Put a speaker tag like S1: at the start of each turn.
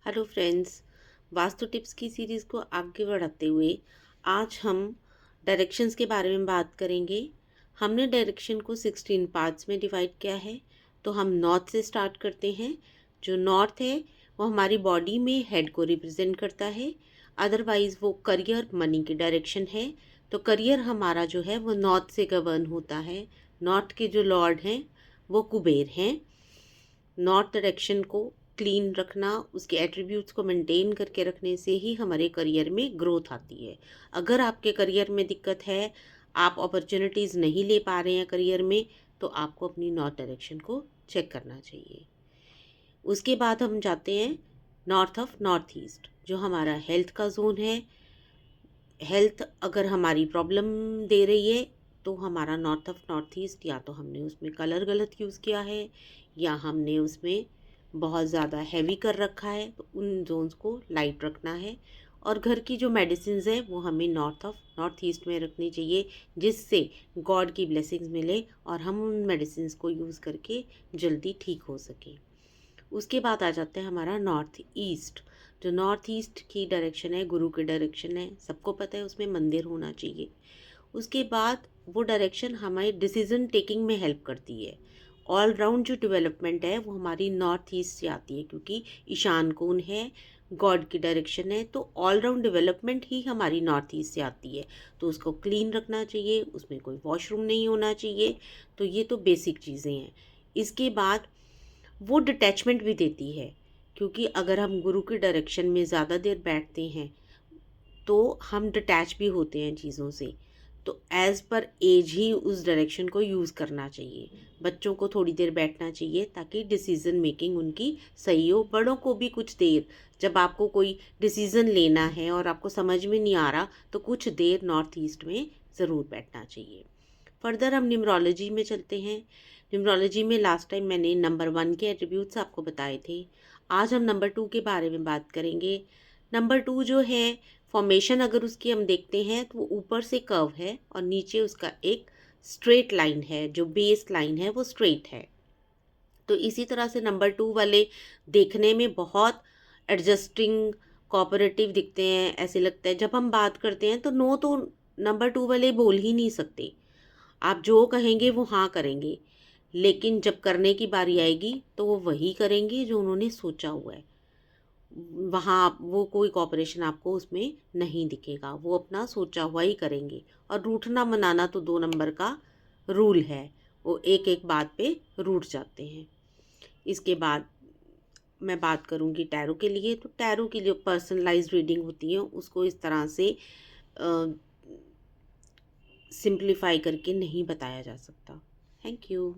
S1: Hello friends, vastu tips की series को आगे बढ़ाते हुए आज हम डायरेक्शंस के बारे में बात करेंगे। हमने डायरेक्शन को 16 पार्ट्स में डिवाइड किया है। तो हम नॉर्थ से स्टार्ट करते हैं। जो नॉर्थ है वो हमारी बॉडी में हेड को रिप्रेजेंट करता है। अदरवाइज़ वो करियर मनी की डायरेक्शन है। तो करियर हमारा जो है वो नॉर्थ से गवर्न होता है। नॉर्थ के जो लॉर्ड हैं वो कुबेर हैं। नॉर्थ डायरेक्शन को क्लीन रखना, उसके एट्रीब्यूट्स को मेंटेन करके रखने से ही हमारे करियर में ग्रोथ आती है। अगर आपके करियर में दिक्कत है, आप अपॉर्चुनिटीज़ नहीं ले पा रहे हैं करियर में, तो आपको अपनी नॉर्थ डायरेक्शन को चेक करना चाहिए। उसके बाद हम जाते हैं नॉर्थ ऑफ नॉर्थ ईस्ट, जो हमारा हेल्थ का जोन है। हेल्थ अगर हमारी प्रॉब्लम दे रही है तो हमारा नॉर्थ ऑफ नॉर्थ ईस्ट, या तो हमने उसमें कलर गलत यूज़ किया है या हमने उसमें बहुत ज़्यादा हैवी कर रखा है, तो उन जोन्स को लाइट रखना है। और घर की जो मेडिसिन्स है वो हमें नॉर्थ ऑफ नॉर्थ ईस्ट में रखनी चाहिए, जिससे गॉड की ब्लेसिंग्स मिले और हम उन मेडिसिन्स को यूज़ करके जल्दी ठीक हो सकें। उसके बाद आ जाते हैं हमारा नॉर्थ ईस्ट। जो नॉर्थ ईस्ट की डायरेक्शन है गुरु की डायरेक्शन है, सबको पता है उसमें मंदिर होना चाहिए। उसके बाद वो डायरेक्शन हमारी डिसीजन टेकिंग में हेल्प करती है। ऑल राउंड जो डेवलपमेंट है वो हमारी नॉर्थ ईस्ट से आती है, क्योंकि ईशान कोण है, गॉड की डायरेक्शन है, तो ऑल राउंड डेवलपमेंट ही हमारी नॉर्थ ईस्ट से आती है। तो उसको क्लीन रखना चाहिए, उसमें कोई वॉशरूम नहीं होना चाहिए। तो ये तो बेसिक चीज़ें हैं। इसके बाद वो डिटैचमेंट भी देती है, क्योंकि अगर हम गुरु की डायरेक्शन में ज़्यादा देर बैठते हैं तो हम डिटैच भी होते हैं चीज़ों से। तो एज़ पर एज ही उस डायरेक्शन को यूज़ करना चाहिए। बच्चों को थोड़ी देर बैठना चाहिए ताकि डिसीज़न मेकिंग उनकी सही हो। बड़ों को भी कुछ देर, जब आपको कोई डिसीज़न लेना है और आपको समझ में नहीं आ रहा, तो कुछ देर नॉर्थ ईस्ट में ज़रूर बैठना चाहिए। फर्दर हम न्यूमरोलॉजी में चलते हैं। न्यूमरोलॉजी में लास्ट टाइम मैंने नंबर 1 के एट्रीब्यूट्स आपको बताए थे। आज हम नंबर 2 के बारे में बात करेंगे। नंबर 2 जो है, फॉर्मेशन अगर उसकी हम देखते हैं तो वो ऊपर से कर्व है और नीचे उसका एक स्ट्रेट लाइन है। जो बेस लाइन है वो स्ट्रेट है। तो इसी तरह से नंबर 2 वाले देखने में बहुत एडजस्टिंग, कोऑपरेटिव दिखते हैं। ऐसे लगता है जब हम बात करते हैं तो नो तो नंबर 2 वाले बोल ही नहीं सकते। आप जो कहेंगे वो हाँ करेंगे, लेकिन जब करने की बारी आएगी तो वो वही करेंगे जो उन्होंने सोचा हुआ है। वहाँ वो कोई कॉपरेशन आपको उसमें नहीं दिखेगा, वो अपना सोचा हुआ ही करेंगे। और रूठना मनाना तो 2 नंबर का रूल है, वो एक एक बात पे रूठ जाते हैं। इसके बाद मैं बात करूँगी टैरो के लिए। तो टैरो की जो पर्सनलाइज्ड रीडिंग होती है उसको इस तरह से सिंप्लीफाई करके नहीं बताया जा सकता। Thank you.